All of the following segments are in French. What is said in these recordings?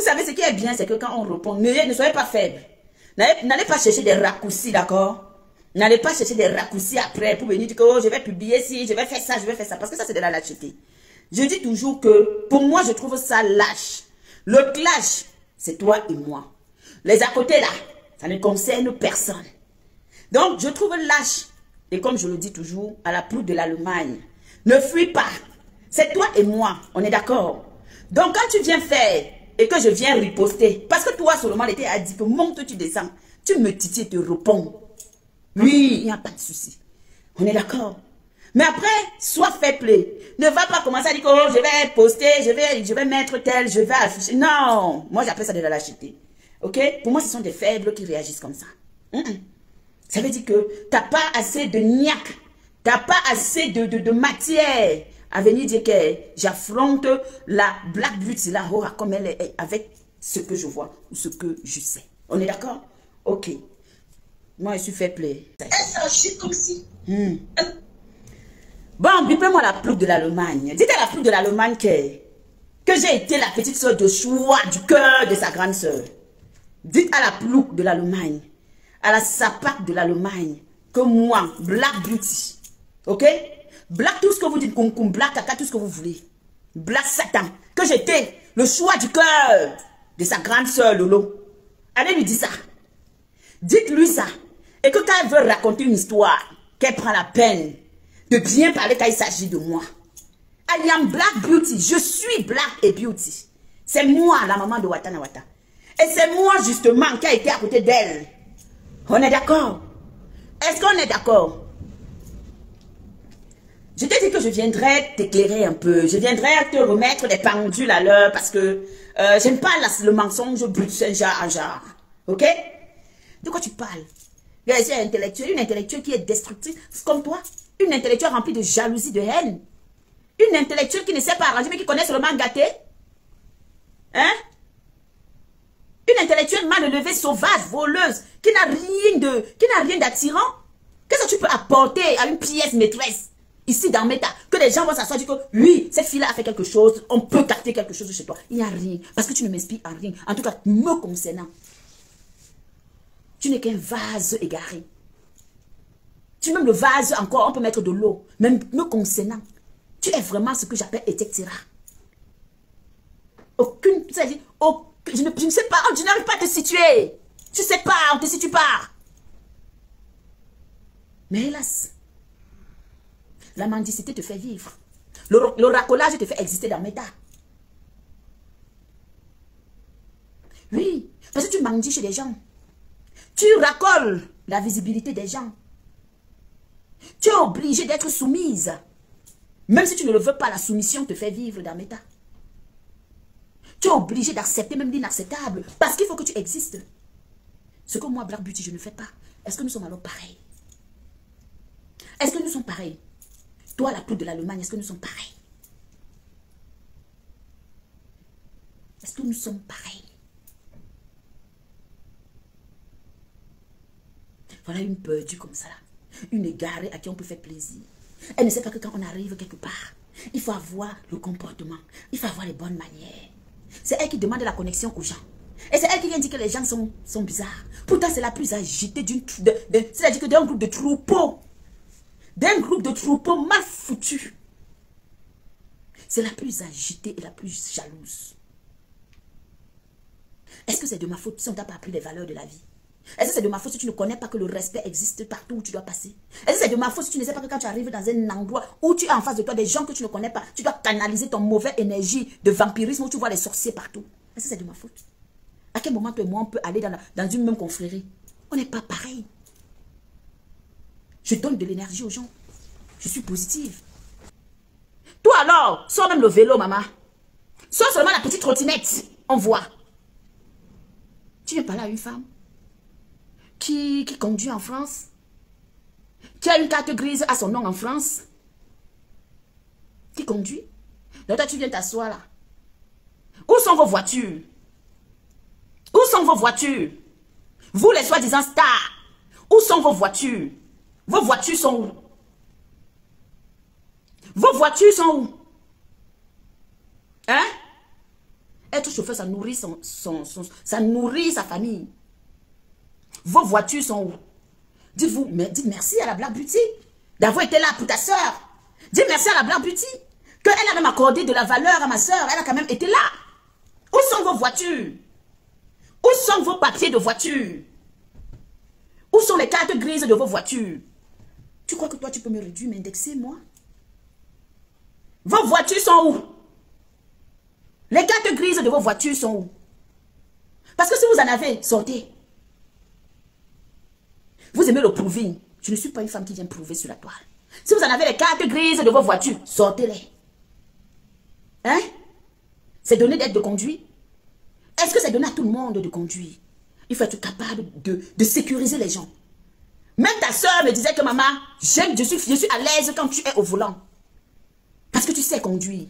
savez, ce qui est bien, c'est que quand on répond, ne soyez pas faible. N'allez pas chercher des raccourcis, d'accord? N'allez pas chercher des raccourcis après pour venir dire que oh, je vais publier ci, je vais faire ça, je vais faire ça. Parce que ça, c'est de la lâcheté. Je dis toujours que, pour moi, je trouve ça lâche. Le clash, c'est toi et moi. Les à côté là, ça ne concerne personne. Donc, je trouve lâche. Et comme je le dis toujours, à la pluie de l'Allemagne, ne fuis pas. C'est toi et moi, on est d'accord. Donc, quand tu viens faire et que je viens riposter, parce que toi seulement, l'été a dit que monte, tu descends, tu me titilles et te réponds. Oui, il n'y a pas de souci. On est d'accord. Mais après, sois fair play. Ne va pas commencer à dire que oh, je vais poster, je vais mettre tel, je vais afficher. Non, moi j'appelle ça de la lâcheté. Ok? Pour moi, ce sont des faibles qui réagissent comme ça. Ça veut dire que tu n'as pas assez de niaque, tu n'as pas assez de matière à venir dire que j'affronte la Black Beauty, la Hora, comme elle est, avec ce que je vois ou ce que je sais. On est d'accord? Ok. Moi, je suis fair play. Elle s'agit comme si... Bon, bipez-moi la plouc de l'Allemagne. Dites à la plouc de l'Allemagne que j'ai été la petite soeur de choix du cœur de sa grande soeur. Dites à la plouc de l'Allemagne, à la sapac de l'Allemagne, que moi, Black Beauty, ok? Black tout ce que vous dites, concombre, Black caca, tout ce que vous voulez. Black Satan, que j'étais le choix du cœur de sa grande soeur Lolo. Allez lui dire ça. Dites-lui ça. Et que quand elle veut raconter une histoire, qu'elle prend la peine de bien parler quand il s'agit de moi. I am Black Beauty. Je suis Black et Beauty. C'est moi, la maman de Watana Wata. Et c'est moi, justement, qui a été à côté d'elle. On est d'accord? Est-ce qu'on est d'accord? Je t'ai dit que je viendrais t'éclairer un peu. Je viendrais te remettre des pendules à l'heure parce que j'aime pas le mensonge brut genre en genre. Ok? De quoi tu parles? Il y a une intellectuelle qui est destructrice comme toi. Une intellectuelle remplie de jalousie, de haine. Une intellectuelle qui ne sait pas arranger mais qui connaît seulement gâter. Hein? Une intellectuelle mal élevée, sauvage, voleuse, qui n'a rien d'attirant. Qu'est-ce que tu peux apporter à une pièce maîtresse ici dans Meta? Que les gens vont s'asseoir et dire que oui, cette fille-là a fait quelque chose, on peut capter quelque chose chez toi. Il n'y a rien. Parce que tu ne m'inspires à rien. En tout cas, me concernant. Tu n'es qu'un vase égaré. Tu même le vase encore, on peut mettre de l'eau. Même me concernant. Tu es vraiment ce que j'appelle etc. Aucune, c'est-à-dire, je ne sais pas, je n'arrive pas à te situer. Tu sais pas, on ne te situe pas. Mais hélas, la mendicité te fait vivre. Le racolage te fait exister dans Meta. Oui, parce que tu mendies chez les gens. Tu racoles la visibilité des gens. Tu es obligé d'être soumise. Même si tu ne le veux pas, la soumission te fait vivre dans Meta. Tu es obligé d'accepter même l'inacceptable. Parce qu'il faut que tu existes. Ce que moi, Black Beauty, je ne fais pas. Est-ce que nous sommes alors pareils? Est-ce que nous sommes pareils? Toi, la poudre de l'Allemagne, est-ce que nous sommes pareils? Est-ce que nous sommes pareils? Voilà une perdue comme ça. Une égarée à qui on peut faire plaisir. Elle ne sait pas que quand on arrive quelque part, il faut avoir le comportement. Il faut avoir les bonnes manières. C'est elle qui demande la connexion aux gens. Et c'est elle qui vient dire que les gens sont bizarres. Pourtant, c'est la plus agitée c'est-à-dire que d'un groupe de troupeaux. D'un groupe de troupeaux mal foutus. C'est la plus agitée et la plus jalouse. Est-ce que c'est de ma faute si on t'a pas appris les valeurs de la vie? Est-ce que c'est de ma faute si tu ne connais pas que le respect existe partout où tu dois passer? Est-ce que c'est de ma faute si tu ne sais pas que quand tu arrives dans un endroit où tu as en face de toi des gens que tu ne connais pas, tu dois canaliser ton mauvais énergie de vampirisme où tu vois les sorciers partout? Est-ce que c'est de ma faute? À quel moment toi et moi on peut aller dans une même confrérie? On n'est pas pareil. Je donne de l'énergie aux gens. Je suis positive. Toi alors, sors même le vélo, maman. Sors seulement la petite trottinette. On voit. Tu viens parler à une femme qui conduit en France, qui a une carte grise à son nom en France, qui conduit. Donc toi, tu viens t'asseoir là. Où sont vos voitures? Où sont vos voitures? Vous les soi-disant stars. Où sont vos voitures? Vos voitures sont où? Vos voitures sont où? Hein? Être chauffeur, ça nourrit, ça nourrit sa famille. Vos voitures sont où? Dites-vous, dites merci à la Black Beauty d'avoir été là pour ta soeur. Dites merci à la Black Beauty qu'elle a même accordé de la valeur à ma soeur. Elle a quand même été là. Où sont vos voitures? Où sont vos papiers de voiture? Où sont les cartes grises de vos voitures? Tu crois que toi, tu peux me réduire, m'indexer, moi? Vos voitures sont où? Les cartes grises de vos voitures sont où? Parce que si vous en avez, sortez. Vous aimez le proving. Je ne suis pas une femme qui vient prouver sur la toile. Si vous en avez les cartes grises de vos voitures, sortez-les. Hein? C'est donné d'être de conduire? Est-ce que c'est donné à tout le monde de conduire? Il faut être capable de sécuriser les gens. Même ta soeur me disait que maman, je suis à l'aise quand tu es au volant. Parce que tu sais conduire.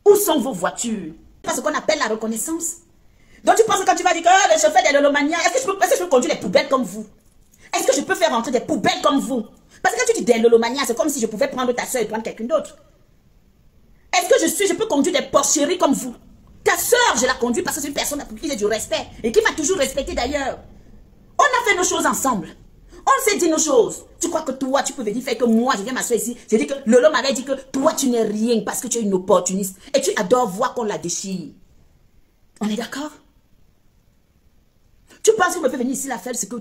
Où sont vos voitures? C'est ce qu'on appelle la reconnaissance. Donc tu penses que quand tu vas dire que oh, le chauffeur des Lolomania, est-ce que je peux conduire les poubelles comme vous? Est-ce que je peux faire rentrer des poubelles comme vous? Parce que quand tu dis des Lolomania, c'est comme si je pouvais prendre ta soeur et prendre quelqu'un d'autre. Est-ce que je peux conduire des porcheries comme vous? Ta soeur, je la conduis parce que c'est une personne pour qui j'ai du respect et qui m'a toujours respecté d'ailleurs. On a fait nos choses ensemble. On s'est dit nos choses. Tu crois que toi, tu peux venir faire que moi, je viens m'asseoir ici. J'ai dit que Lolo m'avait dit que toi, tu n'es rien parce que tu es une opportuniste. Et tu adores voir qu'on la déchire. On est d'accord? Tu penses que je peux venir ici la faire ce que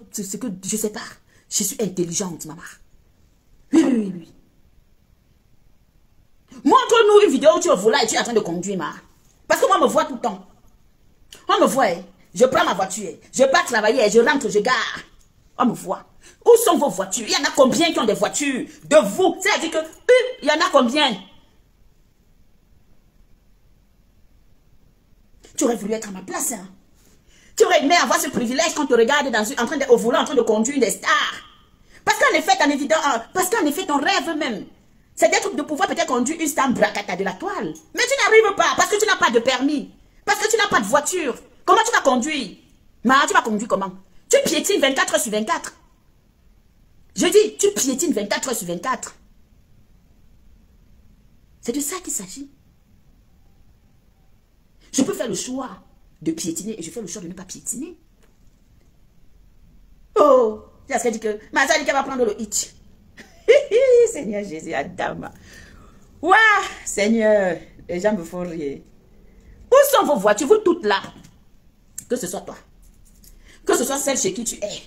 je sais pas. Je suis intelligente, maman. Oui, oui, oui, oui. Montre-nous une vidéo où tu es au volant et tu es en train de conduire, ma. Parce que moi, on me voit tout le temps. On me voit, hein. Je prends ma voiture, je pars travailler, je rentre, je gare. On me voit. Où sont vos voitures? Il y en a combien qui ont des voitures? De vous. C'est-à-dire que, il y en a combien? Tu aurais voulu être à ma place, hein? Tu aurais aimé avoir ce privilège quand tu regardes au volant en train de conduire des stars. Parce qu'en effet, ton rêve même, c'est d'être de pouvoir peut-être conduire une star bracata de la toile. Mais tu n'arrives pas parce que tu n'as pas de permis. Parce que tu n'as pas de voiture. Comment tu vas conduire? Ma, tu vas conduire comment? Tu piétines 24 heures sur 24. Je dis, tu piétines 24 heures sur 24. C'est de ça qu'il s'agit. Je peux faire le choix de piétiner et je fais le choix de ne pas piétiner. Oh, c'est ce qu'elle dit que ma soeur dit qu'elle va prendre le hitch. Seigneur Jésus, Adam. Ouah, Seigneur, les gens me font rire. Où sont vos voitures, vous toutes là? Que ce soit toi, que ce soit celle chez qui tu es,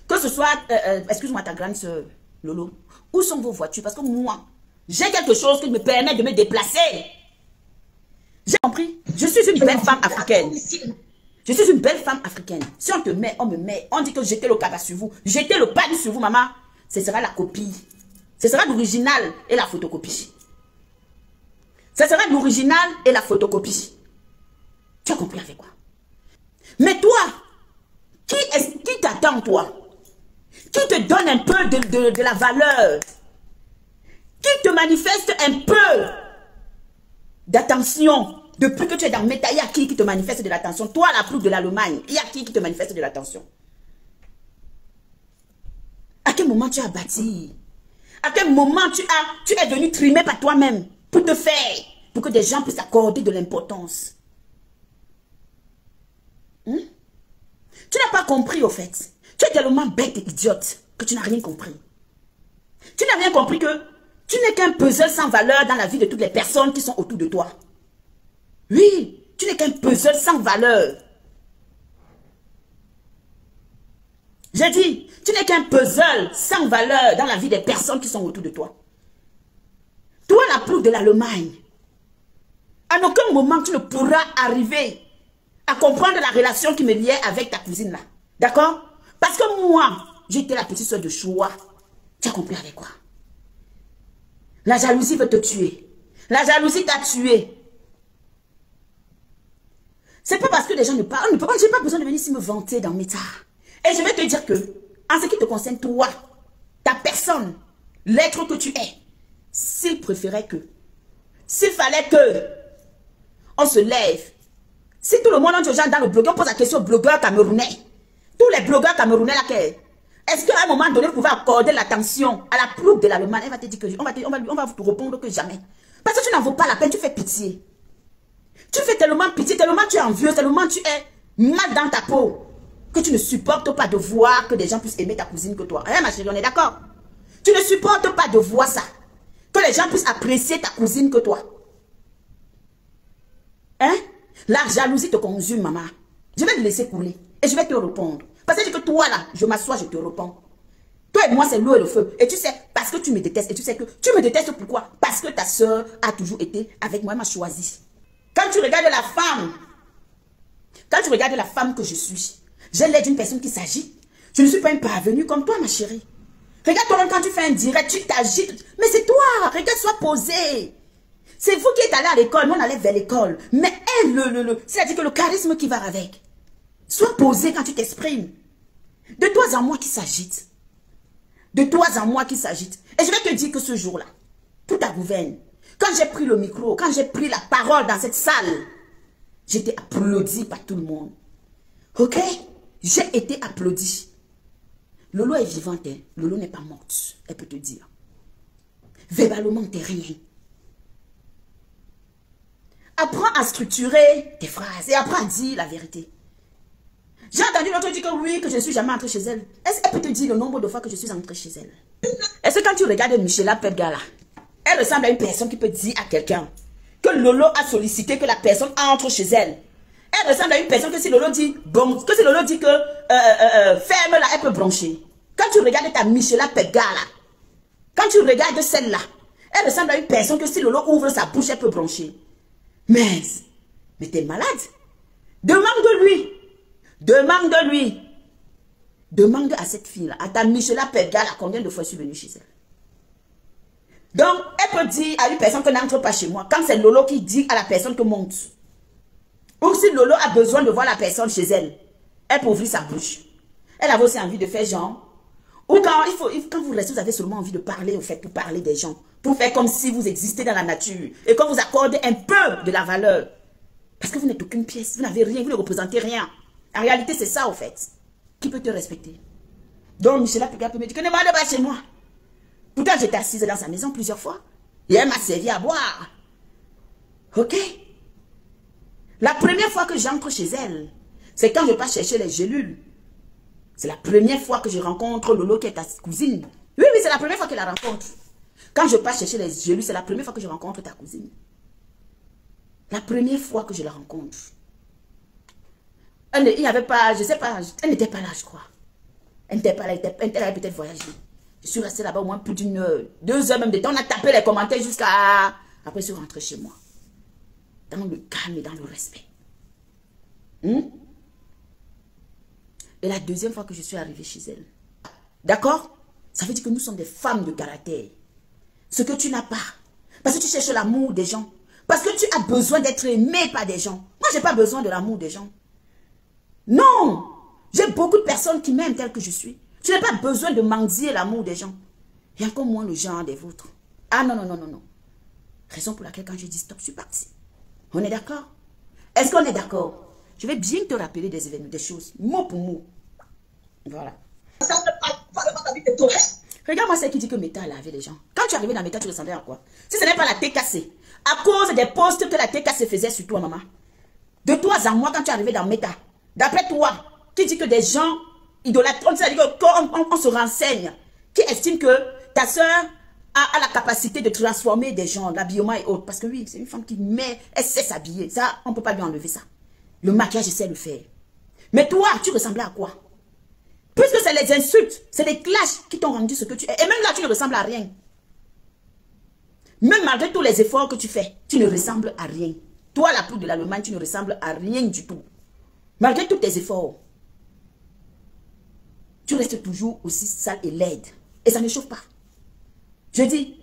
que ce soit, excuse-moi, ta grande soeur, Lolo. Où sont vos voitures? Parce que moi, j'ai quelque chose qui me permet de me déplacer. J'ai compris? Je suis une belle femme africaine. Je suis une belle femme africaine. Si on te met, on me met. On dit que j'étais le cabas sur vous. J'étais le pad sur vous, maman. Ce sera la copie. Ce sera l'original et la photocopie. Ce sera l'original et la photocopie. Tu as compris avec quoi? Mais toi, qui t'attend, toi? Qui te donne un peu de la valeur? Qui te manifeste un peu d'attention? Depuis que tu es dans Meta, il y a qui te manifeste de l'attention? Toi, la plouc de l'Allemagne, il y a qui te manifeste de l'attention? À quel moment tu as bâti? À quel moment tu es venu trimer par toi-même pour te faire, pour que des gens puissent accorder de l'importance? Tu n'as pas compris au fait. Tu es tellement bête et idiote que tu n'as rien compris. Tu n'as rien compris que tu n'es qu'un puzzle sans valeur dans la vie de toutes les personnes qui sont autour de toi. Oui, tu n'es qu'un puzzle sans valeur. J'ai dit, tu n'es qu'un puzzle sans valeur dans la vie des personnes qui sont autour de toi. Toi, la plouc de l'Allemagne, à aucun moment tu ne pourras arriver à comprendre la relation qui me liait avec ta cousine là. D'accord? Parce que moi, j'étais la petite soeur de Choua. Tu as compris avec quoi? La jalousie veut te tuer. La jalousie t'a tué. C'est pas parce que les gens ne parlent. Je n'ai pas besoin de venir ici me vanter dans mes tas. Et je vais te dire que, en ce qui te concerne, toi, ta personne, l'être que tu es, s'il préférait que, s'il fallait que, on se lève, si tout le monde entre gens dans le blogueur, on pose la question aux blogueurs camerounais, tous les blogueurs camerounais là, est-ce qu'à un moment donné, vous pouvez accorder l'attention à la plouc de l'Allemagne? Elle va te dire que, on va vous répondre que jamais. Parce que tu n'en vaux pas la peine, tu fais pitié. Tu fais tellement pitié, tellement tu es envieux, tellement tu es mal dans ta peau, que tu ne supportes pas de voir que des gens puissent aimer ta cousine que toi. Hein, ma chérie, on est d'accord? Tu ne supportes pas de voir ça. Que les gens puissent apprécier ta cousine que toi. Hein? La jalousie te consume, maman. Je vais te laisser couler et je vais te répondre. Parce que toi là, je m'assois, je te réponds. Toi et moi, c'est l'eau et le feu. Et tu sais, parce que tu me détestes. Et tu sais que tu me détestes pourquoi? Parce que ta soeur a toujours été avec moi, elle m'a choisi. Quand tu regardes la femme que je suis, j'ai l'air d'une personne qui s'agit. Je ne suis pas une parvenue comme toi, ma chérie. Regarde-toi quand tu fais un direct, tu t'agites. Mais c'est toi, regarde, sois posé. C'est vous qui êtes allé à l'école, nous on allait vers l'école. Mais elle, c'est-à-dire que le charisme qui va avec. Sois posé quand tu t'exprimes. De toi en moi qui s'agite. De toi en moi qui s'agite. Et je vais te dire que ce jour-là, pour ta gouverne, quand j'ai pris le micro, quand j'ai pris la parole dans cette salle, j'étais applaudi par tout le monde. Ok? J'ai été applaudi. Lolo est vivante, hein? Lolo n'est pas morte, elle peut te dire. Verbalement, t'es rien. Apprends à structurer tes phrases et apprends à dire la vérité. J'ai entendu l'autre dire que oui, que je ne suis jamais entrée chez elle. Est-ce qu'elle peut te dire le nombre de fois que je suis entrée chez elle? Est-ce que quand tu regardes Michela Pepgala, elle ressemble à une personne qui peut dire à quelqu'un que Lolo a sollicité que la personne entre chez elle? Elle ressemble à une personne que si Lolo dit, bon, que si Lolo dit que ferme-la, elle peut brancher. Quand tu regardes ta Michela Pepgala, quand tu regardes celle-là, elle ressemble à une personne que si Lolo ouvre sa bouche, elle peut brancher. Mais t'es malade. Demande de lui. Demande de lui. Demande à cette fille-là, à ta Michela Pepgala, combien de fois je suis venue chez elle. Donc, elle peut dire à une personne que n'entre pas chez moi, quand c'est Lolo qui dit à la personne que monte. Ou si Lolo a besoin de voir la personne chez elle, elle peut ouvrir sa bouche. Elle avait aussi envie de faire genre. Ou quand vous restez, vous avez seulement envie de parler, au fait, pour parler des gens. Pour faire comme si vous existez dans la nature. Et qu'on vous accorde un peu de la valeur. Parce que vous n'êtes aucune pièce, vous n'avez rien, vous ne représentez rien. En réalité, c'est ça, au fait. Qui peut te respecter? Donc, Michela Pepgala peut me dire que ne m'allez pas chez moi. Pourtant, j'étais assise dans sa maison plusieurs fois. Et elle m'a servi à boire. Ok? La première fois que j'entre chez elle, c'est quand je passe chercher les gélules. C'est la première fois que je rencontre Lolo qui est ta cousine. Oui, c'est la première fois que je la rencontre. Quand je passe chercher les gélules, c'est la première fois que je rencontre ta cousine. La première fois que je la rencontre. Il n'y avait pas, je ne sais pas, elle n'était pas là, je crois. Elle n'était pas là, elle avait peut-être voyagé. Je suis restée là-bas au moins plus d'une heure, 2 heures même de temps. On a tapé les commentaires jusqu'à... Après, je suis rentrée chez moi. Dans le calme et dans le respect. Et la deuxième fois que je suis arrivée chez elle. D'accord? Ça veut dire que nous sommes des femmes de caractère. Ce que tu n'as pas. Parce que tu cherches l'amour des gens. Parce que tu as besoin d'être aimé par des gens. Moi, je n'ai pas besoin de l'amour des gens. Non! J'ai beaucoup de personnes qui m'aiment telle que je suis. Je n'ai pas besoin de mendier l'amour des gens. Et encore moins le genre des vôtres. Ah non, non, non, non, non. Raison pour laquelle quand je dis stop, je suis partie. On est d'accord? Est-ce qu'on est d'accord? Je vais bien te rappeler des événements, des choses, mot pour mot. Voilà. Regarde-moi celle qui dit que Meta a lavé les gens. Quand tu es arrivé dans Meta, tu ressemblais à quoi? Si ce n'est pas la TKC, à cause des posts que la TKC faisait sur toi, maman. De toi à moi, quand tu es arrivé dans Meta, d'après toi, qui dit que des gens idolâtres, on se renseigne, qui estime que ta soeur a la capacité de transformer des gens, l'habillement et autres. Parce que oui, c'est une femme qui met, elle sait s'habiller. Ça, on ne peut pas lui enlever ça. Le maquillage, elle sait le faire. Mais toi, tu ressemblais à quoi? Puisque c'est les insultes, c'est les clashs qui t'ont rendu ce que tu es. Et même là, tu ne ressembles à rien. Même malgré tous les efforts que tu fais, tu ne ressembles à rien. Toi, la poule de l'Allemagne, tu ne ressembles à rien du tout. Malgré tous tes efforts, tu restes toujours aussi sale et laide. Et ça ne chauffe pas. Je dis,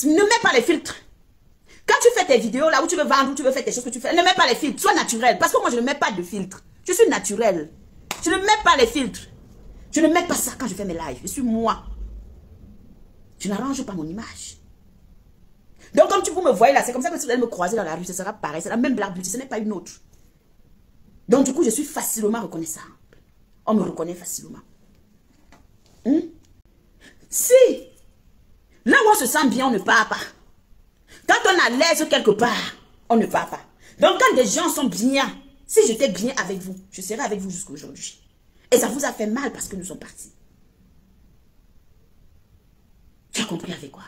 ne mets pas les filtres. Quand tu fais tes vidéos là où tu veux vendre, où tu veux faire tes choses que tu fais, ne mets pas les filtres. Sois naturel. Parce que moi, je ne mets pas de filtres. Je suis naturel. Je ne mets pas les filtres. Je ne mets pas ça quand je fais mes lives. Je suis moi. Je n'arrange pas mon image. Donc, comme vous me voyez là, c'est comme ça que si vous allez me croiser dans la rue, ce sera pareil. C'est la même Black Beauty, ce n'est pas une autre. Donc, du coup, je suis facilement reconnaissable. On me reconnaît facilement. Si, là où on se sent bien, on ne part pas. Quand on a l'aise quelque part, on ne part pas. Donc quand des gens sont bien, si j'étais bien avec vous, je serais avec vous jusqu'à aujourd'hui. Et ça vous a fait mal parce que nous sommes partis. Tu as compris avec quoi?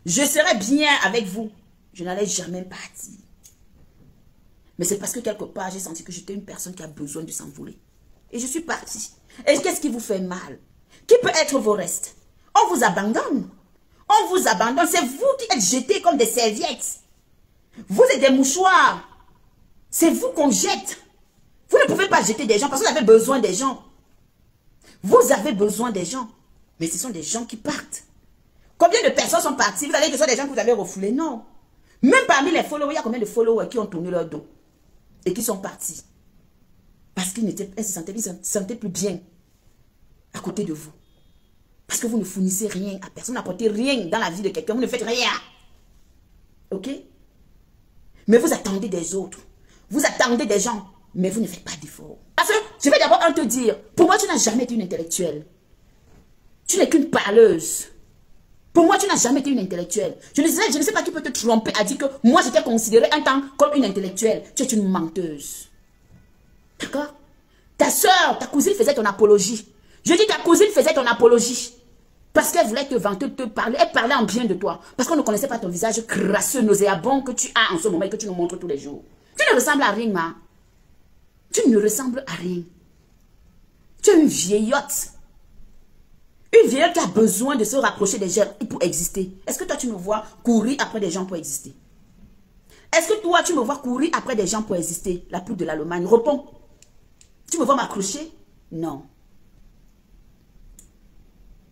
Je serais bien avec vous. Je n'allais jamais partir. Mais c'est parce que quelque part, j'ai senti que j'étais une personne qui a besoin de s'envoler. Et je suis partie. Et qu'est-ce qui vous fait mal? Qui peut être vos restes? On vous abandonne. On vous abandonne. C'est vous qui êtes jetés comme des serviettes. Vous êtes des mouchoirs. C'est vous qu'on jette. Vous ne pouvez pas jeter des gens parce que vous avez besoin des gens. Vous avez besoin des gens. Mais ce sont des gens qui partent. Combien de personnes sont parties? Vous allez dire que ce sont des gens que vous avez refoulés? Non. Même parmi les followers, il y a combien de followers qui ont tourné leur dos et qui sont partis? Parce qu'ils ne se sentaient plus bien à côté de vous. Parce que vous ne fournissez rien à personne, vous n'apportez rien dans la vie de quelqu'un, vous ne faites rien. Ok? Mais vous attendez des autres. Vous attendez des gens, mais vous ne faites pas d'efforts. Parce que je vais d'abord te dire, pour moi, tu n'as jamais été une intellectuelle. Tu n'es qu'une parleuse. Pour moi, tu n'as jamais été une intellectuelle. Je ne sais pas qui peut te tromper à dire que moi, j'étais considérée un temps comme une intellectuelle. Tu es une menteuse. D'accord? Ta soeur, ta cousine faisait ton apologie. Je dis ta cousine faisait ton apologie. Parce qu'elle voulait te vanter, te parler. Elle parlait en bien de toi. Parce qu'on ne connaissait pas ton visage crasseux, nauséabond que tu as en ce moment et que tu nous montres tous les jours. Tu ne ressembles à rien, ma. Tu ne ressembles à rien. Tu es une vieillotte. Une vieillotte qui a besoin de se rapprocher des gens pour exister. Est-ce que toi, tu me vois courir après des gens pour exister? Est-ce que toi, tu me vois courir après des gens pour exister? La poudre de l'Allemagne. Réponds. Tu me vois m'accrocher? Non.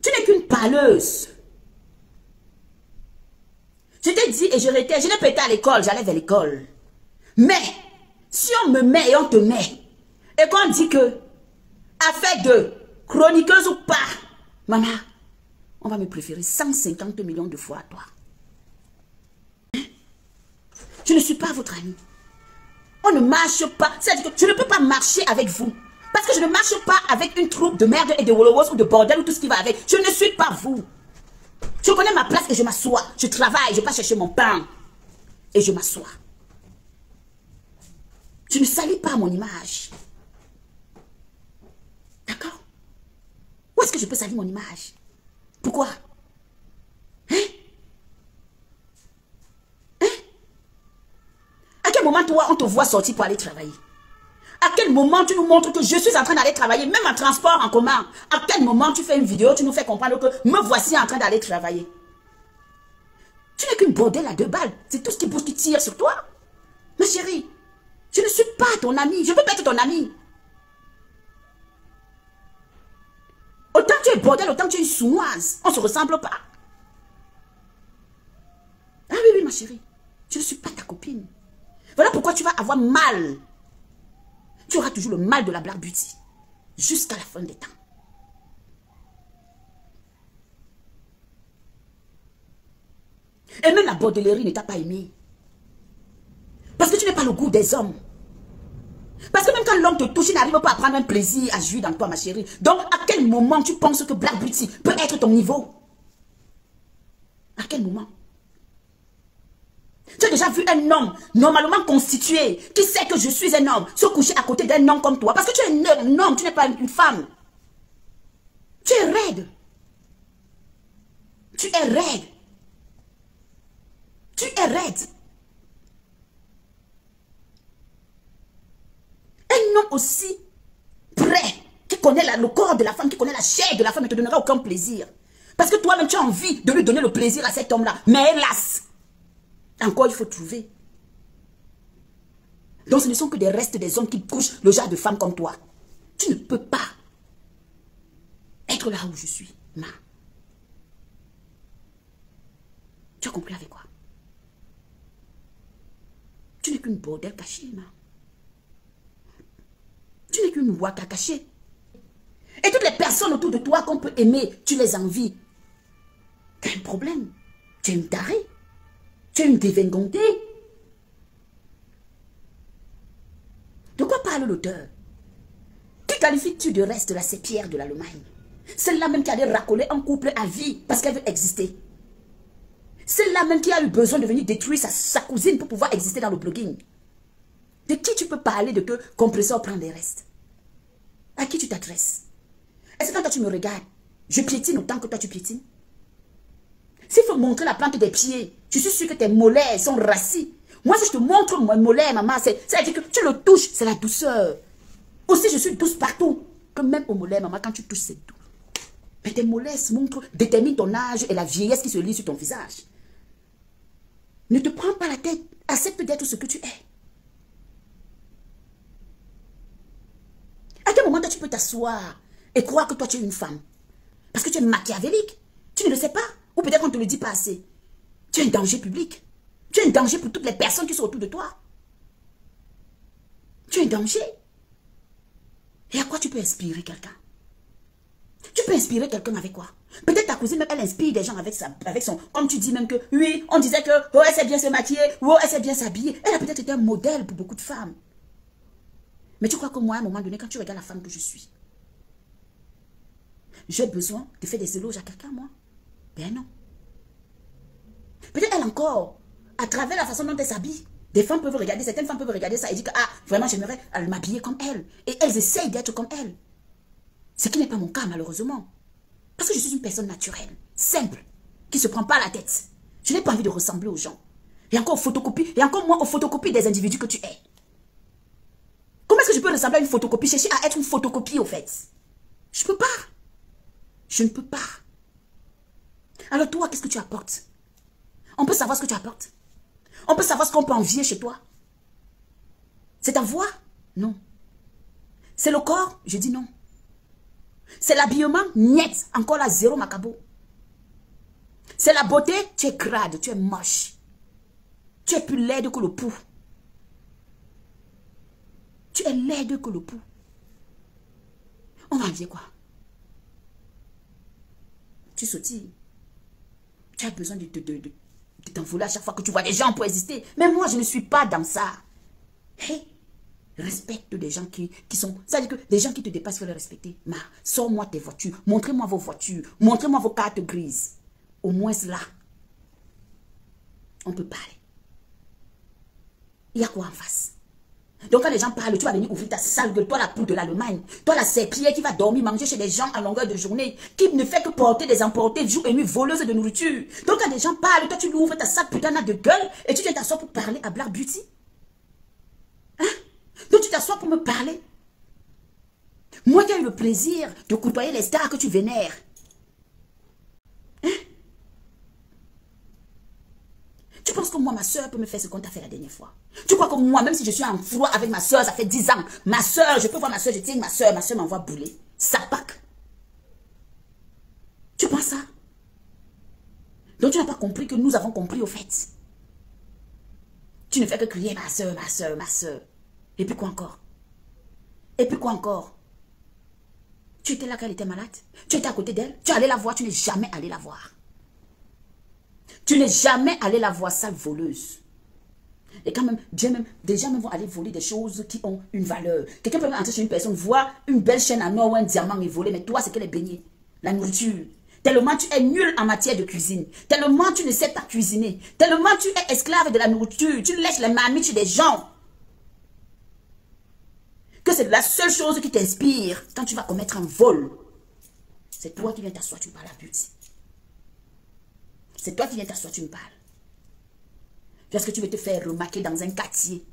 Tu n'es qu'une parleuse. Je t'ai dit et je l'ai dit, je n'ai pas été à l'école, j'allais vers l'école. Mais, si on me met et on te met, et qu'on dit que, affaire de chroniqueuse ou pas, maman, on va me préférer 150 millions de fois à toi. Je ne suis pas votre ami. On ne marche pas. C'est-à-dire que je ne peux pas marcher avec vous. Parce que je ne marche pas avec une troupe de merde et de wolowos ou de bordel ou tout ce qui va avec. Je ne suis pas vous. Je connais ma place et je m'assois. Je travaille, je vais chercher mon pain. Et je m'assois. Je ne salis pas mon image. D'accord? Où est-ce que je peux salir mon image? Pourquoi? Hein? Hein? À quel moment, toi, on te voit sortir pour aller travailler? À quel moment tu nous montres que je suis en train d'aller travailler, même en transport en commun? À quel moment tu fais une vidéo, tu nous fais comprendre que me voici en train d'aller travailler? Tu n'es qu'une bordelle à 2 balles. C'est tout ce qui bouge qui tire sur toi. Ma chérie, je ne suis pas ton amie. Je ne peux pas être ton amie. Autant tu es bordel, autant tu es une sournoise. On ne se ressemble pas. Ah oui, oui, ma chérie. Je ne suis pas ta copine. Voilà pourquoi tu vas avoir mal. Tu auras toujours le mal de la Black Beauty. Jusqu'à la fin des temps. Et même la bordellerie ne t'a pas aimé. Parce que tu n'es pas le goût des hommes. Parce que même quand l'homme te touche, il n'arrive pas à prendre un plaisir à jouir dans toi, ma chérie. Donc, à quel moment tu penses que Black Beauty peut être ton niveau? À quel moment? Tu as déjà vu un homme normalement constitué qui sait que je suis un homme se coucher à côté d'un homme comme toi? Parce que tu es un homme, tu n'es pas une femme. Tu es raide. Tu es raide. Tu es raide. Un homme aussi prêt, qui connaît le corps de la femme, qui connaît la chair de la femme, ne te donnera aucun plaisir. Parce que toi-même, tu as envie de lui donner le plaisir à cet homme-là. Mais hélas, encore il faut trouver. Donc ce ne sont que des restes des hommes qui couchent le genre de femmes comme toi. Tu ne peux pas être là où je suis, ma. Tu as compris avec quoi? Tu n'es qu'une bordel cachée, ma. Tu n'es qu'une waka cachée. Et toutes les personnes autour de toi qu'on peut aimer, tu les envies. Tu as un problème. Tu es une tarée. Tu es une dévingondée. De quoi parle l'auteur? Qui qualifies-tu de reste là, ces pierres de l'Allemagne? Celle-là même qui allait racoler un couple à vie parce qu'elle veut exister. Celle-là même qui a eu besoin de venir détruire sa cousine pour pouvoir exister dans le blogging. De qui tu peux parler de que compresseur prend des restes? À qui tu t'adresses? Est-ce que quand toi tu me regardes, je piétine autant que toi tu piétines? S'il faut montrer la plante des pieds, je suis sûr que tes mollets sont rassis. Moi, si je te montre mon mollet, maman, c'est-à-dire que tu le touches, c'est la douceur. Aussi, je suis douce partout. Que même au mollet, maman, quand tu touches, c'est doux. Mais tes mollets déterminent ton âge et la vieillesse qui se lit sur ton visage. Ne te prends pas la tête. Accepte d'être ce que tu es. À quel moment tu peux t'asseoir et croire que toi, tu es une femme? Parce que tu es machiavélique. Tu ne le sais pas. Ou peut-être qu'on ne te le dit pas assez. Tu es un danger public. Tu es un danger pour toutes les personnes qui sont autour de toi. Tu es un danger. Et à quoi tu peux inspirer quelqu'un? Tu peux inspirer quelqu'un avec quoi? Peut-être ta cousine, même, elle inspire des gens avec son... Comme tu dis même que, oui, on disait que, oh, elle sait bien se maquiller, oh, elle sait bien s'habiller. Elle a peut-être été un modèle pour beaucoup de femmes. Mais tu crois que moi, à un moment donné, quand tu regardes la femme que je suis, j'ai besoin de faire des éloges à quelqu'un, moi? Ben non. Peut-être elle encore, à travers la façon dont elle s'habille, des femmes peuvent regarder, certaines femmes peuvent regarder ça et dire que, ah, vraiment, j'aimerais m'habiller comme elle. Et elles essayent d'être comme elle. Ce qui n'est pas mon cas, malheureusement. Parce que je suis une personne naturelle, simple, qui ne se prend pas la tête. Je n'ai pas envie de ressembler aux gens. Et encore moins aux photocopies des individus que tu es. Comment est-ce que je peux ressembler à une photocopie, chercher à être une photocopie, au fait? Je ne peux pas. Je ne peux pas. Alors toi, qu'est-ce que tu apportes? On peut savoir ce que tu apportes. On peut savoir ce qu'on peut envier chez toi. C'est ta voix? Non. C'est le corps? Je dis non. C'est l'habillement? Niet. Encore là, zéro macabo. C'est la beauté? Tu es crade, tu es moche. Tu es plus laide que le pou. Tu es laide que le pou. On va envier quoi? Tu sautilles. Tu as besoin de t'envoler à chaque fois que tu vois des gens pour exister. Mais moi, je ne suis pas dans ça. Hey, respecte des gens qui sont... C'est-à-dire que des gens qui te dépassent, il faut les respecter. Mais sors-moi tes voitures. Montrez-moi vos voitures. Montrez-moi vos cartes grises. Au moins là, on peut parler. Il y a quoi en face? Donc quand les gens parlent, tu vas venir ouvrir ta sale gueule. Toi la poule de l'Allemagne. Toi la serpillière qui va dormir, manger chez des gens à longueur de journée. Qui ne fait que porter des emportés jour et nuit, voleuse de nourriture. Donc quand les gens parlent, toi tu ouvres ta sale putain de gueule. Et tu viens t'asseoir pour parler à Black Beauty. Hein? Donc tu t'assois pour me parler. Moi qui ai eu le plaisir de côtoyer les stars que tu vénères. Hein? Tu penses que moi, ma soeur peut me faire ce qu'on t'a fait la dernière fois? Tu crois que moi, même si je suis en froid avec ma soeur, ça fait 10 ans, ma soeur, je peux voir ma soeur, je tiens ma soeur m'envoie bouler. Ça pack. Tu penses ça? Donc tu n'as pas compris que nous avons compris au fait. Tu ne fais que crier ma soeur, ma soeur, ma soeur. Et puis quoi encore? Et puis quoi encore? Tu étais là quand elle était malade? Tu étais à côté d'elle? Tu es allé la voir? Tu n'es jamais allé la voir. Tu n'es jamais allé la voir, sale voleuse. Et quand même, des gens même vont aller voler des choses qui ont une valeur. Quelqu'un peut entrer chez une personne, voir une belle chaîne en or ou un diamant et voler, mais toi, c'est qu'elle est baignée. La nourriture. Tellement tu es nul en matière de cuisine. Tellement tu ne sais pas cuisiner. Tellement tu es esclave de la nourriture. Tu lèches les marmites chez des gens. Que c'est la seule chose qui t'inspire quand tu vas commettre un vol. C'est toi qui viens t'asseoir, tu parles à Beauty. C'est toi qui viens t'asseoir, tu me parles. Est-ce que tu veux te faire remarquer dans un quartier?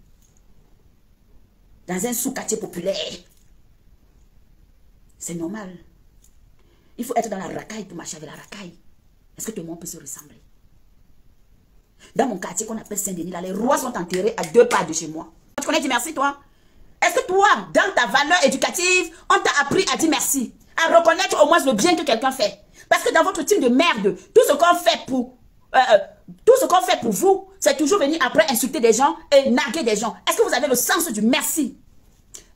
Dans un sous-quartier populaire? C'est normal. Il faut être dans la racaille pour marcher avec la racaille. Est-ce que tout le monde peut se ressembler? Dans mon quartier qu'on appelle Saint-Denis, là, les rois sont enterrés à 2 pas de chez moi. Tu connais dire merci, toi? Est-ce que toi, dans ta valeur éducative, on t'a appris à dire merci? À reconnaître au moins le bien que quelqu'un fait? Parce que dans votre team de merde, tout ce qu'on fait pour vous, c'est toujours venir après insulter des gens et narguer des gens. Est-ce que vous avez le sens du merci?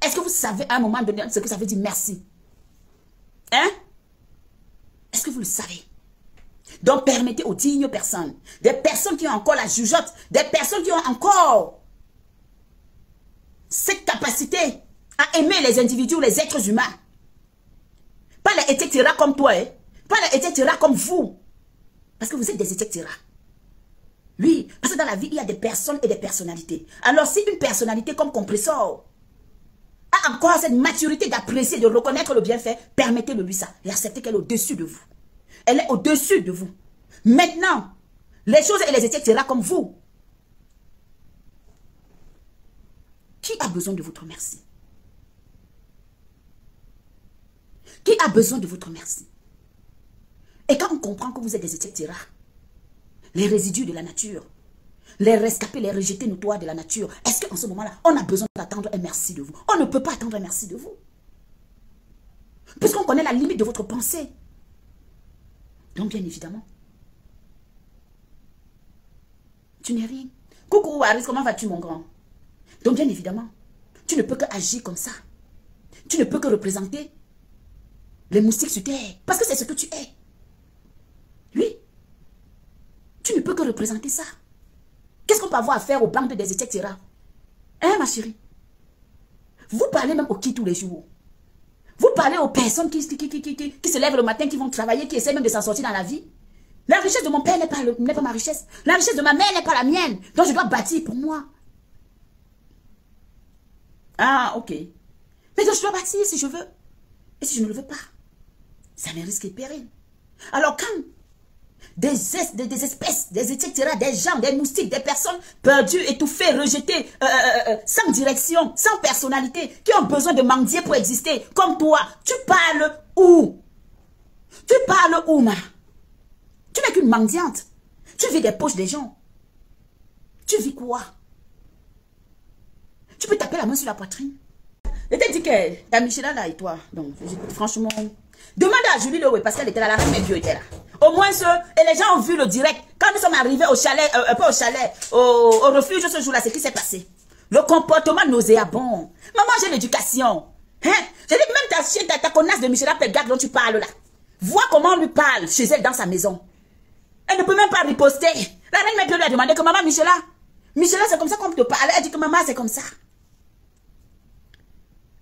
Est-ce que vous savez à un moment donné ce que ça veut dire merci? Hein? Est-ce que vous le savez? Donc permettez aux dignes personnes, des personnes qui ont encore la jugeote, des personnes qui ont encore cette capacité à aimer les individus, les êtres humains. Pas les etc. comme toi, hein? Pas les etc. comme vous. Parce que vous êtes des etc. Oui, parce que dans la vie, il y a des personnes et des personnalités. Alors, si une personnalité comme Compressor a encore cette maturité d'apprécier, de reconnaître le bienfait, permettez-le lui ça et acceptez qu'elle est au-dessus de vous. Elle est au-dessus de vous. Maintenant, les choses et les etc. comme vous. Qui a besoin de votre merci? Qui a besoin de votre merci? Et quand on comprend que vous êtes des etc., les résidus de la nature, les rescapés, les rejetés notoires de la nature, est-ce qu'en ce moment-là, on a besoin d'attendre un merci de vous? On ne peut pas attendre un merci de vous. Puisqu'on connaît la limite de votre pensée. Donc, bien évidemment, tu n'es rien. Coucou, Aris, comment vas-tu, mon grand? Donc, bien évidemment, tu ne peux que agir comme ça. Tu ne peux que représenter les moustiques sur terre. Parce que c'est ce que tu es. Oui. Tu ne peux que représenter ça. Qu'est-ce qu'on peut avoir à faire aux bandes des etc. Hein, ma chérie? Vous parlez même au qui tous les jours. Vous parlez aux personnes qui se lèvent le matin, qui vont travailler, qui essaient même de s'en sortir dans la vie. La richesse de mon père n'est pas ma richesse. La richesse de ma mère n'est pas la mienne. Donc je dois bâtir pour moi. Ah, ok. Mais donc je dois bâtir si je veux. Et si je ne le veux pas, ça me risque et péril. Alors quand des espèces, des etc., des gens, des moustiques, des personnes perdues, étouffées, rejetées, sans direction, sans personnalité, qui ont besoin de mendier pour exister, comme toi, tu parles où? Tu parles où, ma? Tu n'es qu'une mendiante. Tu vis des poches des gens. Tu vis quoi? Tu peux taper la main sur la poitrine. Je t'ai dit que ta Michela là et toi, donc franchement, demande à Julie Lowe parce qu'elle était là, la reine Dieu était là. Au moins et les gens ont vu le direct. Quand nous sommes arrivés au chalet, pas au chalet, au refuge ce jour-là, c'est ce qui s'est passé. Le comportement nauséabond. Maman, j'ai l'éducation. Hein? J'ai dit même ta chienne, ta connasse de Michela Pelgade dont tu parles là. Vois comment on lui parle chez elle dans sa maison. Elle ne peut même pas riposter. La reine Dieu lui a demandé que maman Michela, c'est comme ça qu'on te parle. Elle dit que maman c'est comme ça.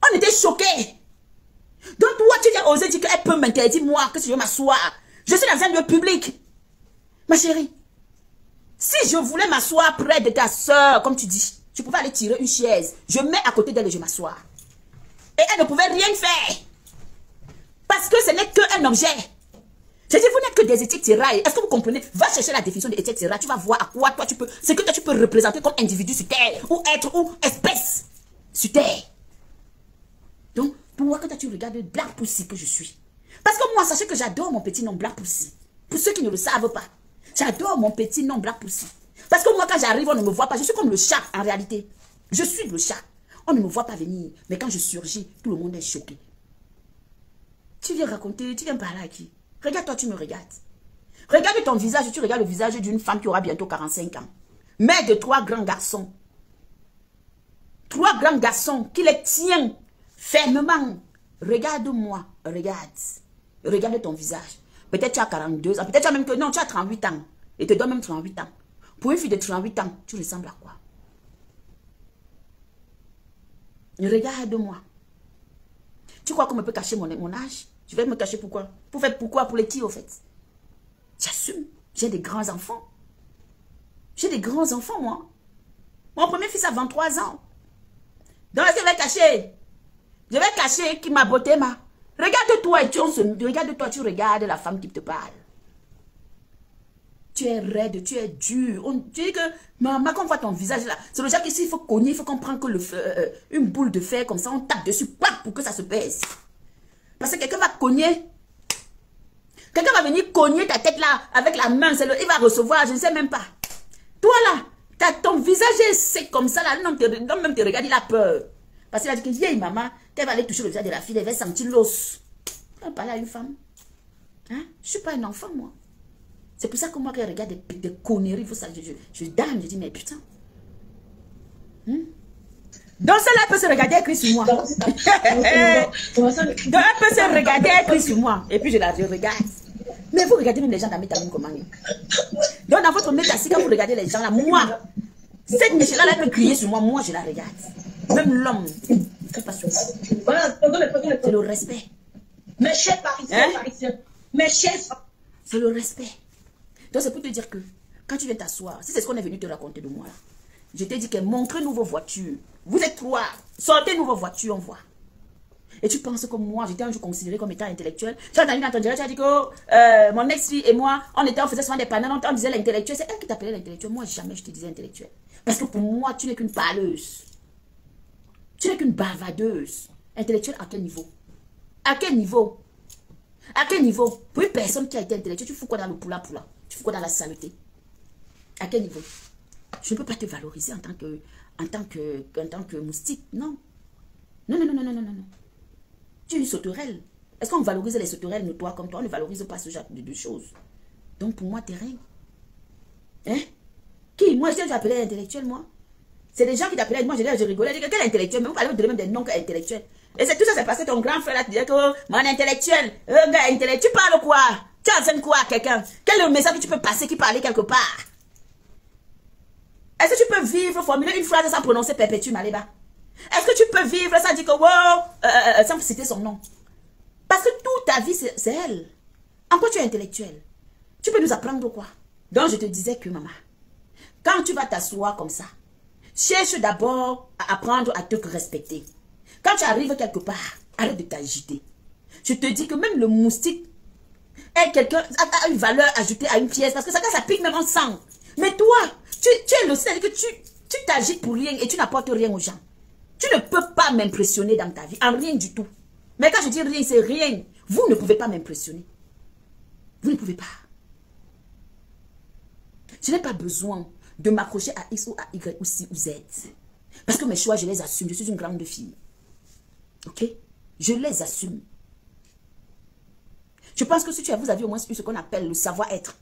On était choqués. Donc toi, tu viens oser dire qu'elle peut m'interdire, moi, que si je veux m'asseoir. Je suis dans un lieu public. Ma chérie, si je voulais m'asseoir près de ta soeur, comme tu dis, je pouvais aller tirer une chaise. Je mets à côté d'elle et je m'assois. Et elle ne pouvait rien faire. Parce que ce n'est qu'un objet. Je dis, vous n'êtes que des etc. Est-ce que vous comprenez? Va chercher la définition de etc. Tu vas voir à quoi toi tu peux, ce que toi tu peux représenter comme individu sur terre, ou être, ou espèce sur terre. Donc, pour moi, que toi tu regardes Black Pussy que je suis. Parce que moi, sachez que j'adore mon petit nom Black Pussy. Pour ceux qui ne le savent pas, j'adore mon petit nom Black Pussy. Parce que moi, quand j'arrive, on ne me voit pas. Je suis comme le chat, en réalité. Je suis le chat. On ne me voit pas venir. Mais quand je surgis, tout le monde est choqué. Tu viens raconter, tu viens parler à qui? Regarde-toi, tu me regardes. Regarde ton visage, tu regardes le visage d'une femme qui aura bientôt 45 ans. Mère de 3 grands garçons. 3 grands garçons qui les tiennent fermement. Regarde-moi, regarde. Regarde ton visage. Peut-être tu as 42 ans, peut-être tu as même que... Non, tu as 38 ans. Et te donne même 38 ans. Pour une fille de 38 ans, tu ressembles à quoi? Regarde-moi. Tu crois qu'on me peut cacher mon âge? Je vais me cacher pourquoi? Pour faire pourquoi? Pour les qui au fait? J'assume. J'ai des grands enfants. J'ai des grands enfants, moi. Mon premier fils a 23 ans. Donc, je vais cacher. Je vais cacher qui m'a beauté, ma. Regarde-toi et regarde-toi, tu regardes la femme qui te parle. Tu es raide, tu es dur. Tu dis que, maman, quand on voit ton visage là, c'est le genre qu'ici, il faut cogner, il faut qu'on prenne que une boule de fer comme ça, on tape dessus, pour que ça se pèse. Parce que quelqu'un va cogner. Quelqu'un va venir cogner ta tête là, avec la main, il va recevoir, je ne sais même pas. Toi là, ton visage est sec comme ça là, l'homme même te regarde, il a peur. Parce qu'il a dit que vieille maman, qu'elle va aller toucher le visage de la fille, elle va sentir l'os. On va parler à une femme. Hein? Je ne suis pas un enfant, moi. C'est pour ça que moi, quand je regarde des conneries, je dame, je dis, mais putain. Donc, celle-là peut se regarder écrit sur moi. Donc, elle peut se regarder écrit sur moi. Et puis, je regarde. Mais vous regardez même les gens dans mes talons comment. Donc, dans votre métassie, quand vous regardez les gens là, moi, cette Michelle-là, elle peut crier sur moi, moi, je la regarde. Même l'homme, c'est pas sur moi. C'est le respect. Mes chers parisiens, mes chers... C'est le respect. Donc, c'est pour te dire que, quand tu viens t'asseoir, si c'est ce qu'on est venu te raconter de moi là, je t'ai dit que montrez-nous vos voitures. Vous êtes 3, sortez-nous vos voitures, on voit. Et tu penses que moi, j'étais un jour considéré comme étant intellectuel. Tu as entendu dans ton direct, tu as dit que mon ex-fille et moi, on faisait souvent des panels, on disait l'intellectuel. C'est elle qui t'appelait l'intellectuel. Moi, jamais je te disais intellectuel. Parce que pour moi, tu n'es qu'une parleuse. Tu n'es qu'une bavardeuse. Intellectuel à quel niveau? À quel niveau? À quel niveau? Pour une personne qui a été intellectuelle, tu fous quoi dans le poula? Tu fous quoi dans la saleté? À quel niveau? Je ne peux pas te valoriser en tant que moustique. Non. Non. Tu es une sauterelle. Est-ce qu'on valorise les sauterelles notoires comme toi? On ne valorise pas ce genre de choses. Donc pour moi, t'es rien. Hein? Qui? Moi, je t'ai appelé intellectuel, moi. C'est des gens qui t'appelaient, moi je rigolais, je dis que quel intellectuel? Mais vous parlez de même des noms qu'intellectuel. Et c'est tout ça, c'est parce que ton grand frère là te disait que mon intellectuel, un gars intellectuel, tu parles quoi? Tu enseignes quoi à quelqu'un? Quel est le message que tu peux passer qui parlait quelque part? Est-ce que tu peux vivre, formuler une phrase sans prononcer perpétuum, Maléba? Est-ce que tu peux vivre sans dire que wow, sans citer son nom? Parce que toute ta vie, c'est elle. En quoi tu es intellectuel? Tu peux nous apprendre quoi? Donc je te disais que maman, quand tu vas t'asseoir comme ça, cherche d'abord à apprendre à te respecter. Quand tu arrives quelque part, arrête de t'agiter. Je te dis que même le moustique est quelqu'un a une valeur ajoutée à une pièce parce que ça pique même en sang. Mais toi, tu es le seul que tu t'agites pour rien et tu n'apportes rien aux gens. Tu ne peux pas m'impressionner dans ta vie, en rien du tout. Mais quand je dis rien, c'est rien. Vous ne pouvez pas m'impressionner. Vous ne pouvez pas. Je n'ai pas besoin de m'accrocher à X ou à Y ou C ou Z. Parce que mes choix, je les assume. Je suis une grande fille. Ok? Je les assume. Je pense que si vous avez au moins eu ce qu'on appelle le savoir-être,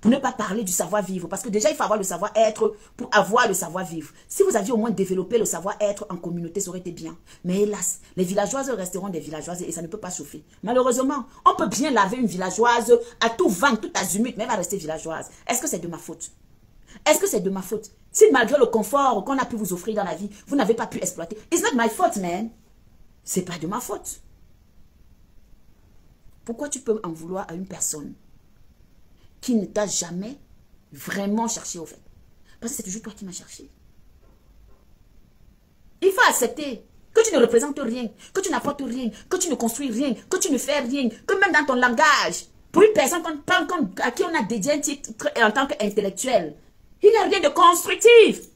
pour ne pas parler du savoir-vivre, parce que déjà, il faut avoir le savoir-être pour avoir le savoir-vivre. Si vous aviez au moins développé le savoir-être en communauté, ça aurait été bien. Mais hélas, les villageoises resteront des villageoises et ça ne peut pas chauffer. Malheureusement, on peut bien laver une villageoise à tout vent, tout azimut, mais elle va rester villageoise. Est-ce que c'est de ma faute? Est-ce que c'est de ma faute? Si malgré le confort qu'on a pu vous offrir dans la vie, vous n'avez pas pu exploiter. It's not my fault, man. C'est pas de ma faute. Pourquoi tu peux en vouloir à une personne qui ne t'a jamais vraiment cherché au fait? Parce que c'est toujours toi qui m'as cherché. Il faut accepter que tu ne représentes rien, que tu n'apportes rien, que tu ne construis rien, que tu ne fais rien, que même dans ton langage, pour une personne à qui on a dédié un titre en tant qu'intellectuel, il n'y a rien de constructif.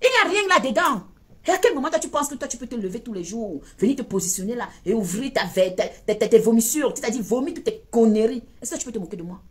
Il n'y a rien là-dedans. Et à quel moment toi, tu penses que toi, tu peux te lever tous les jours, venir te positionner là et ouvrir tes vomissures, c'est-à-dire vomir toutes tes conneries. Est-ce que tu peux te moquer de moi?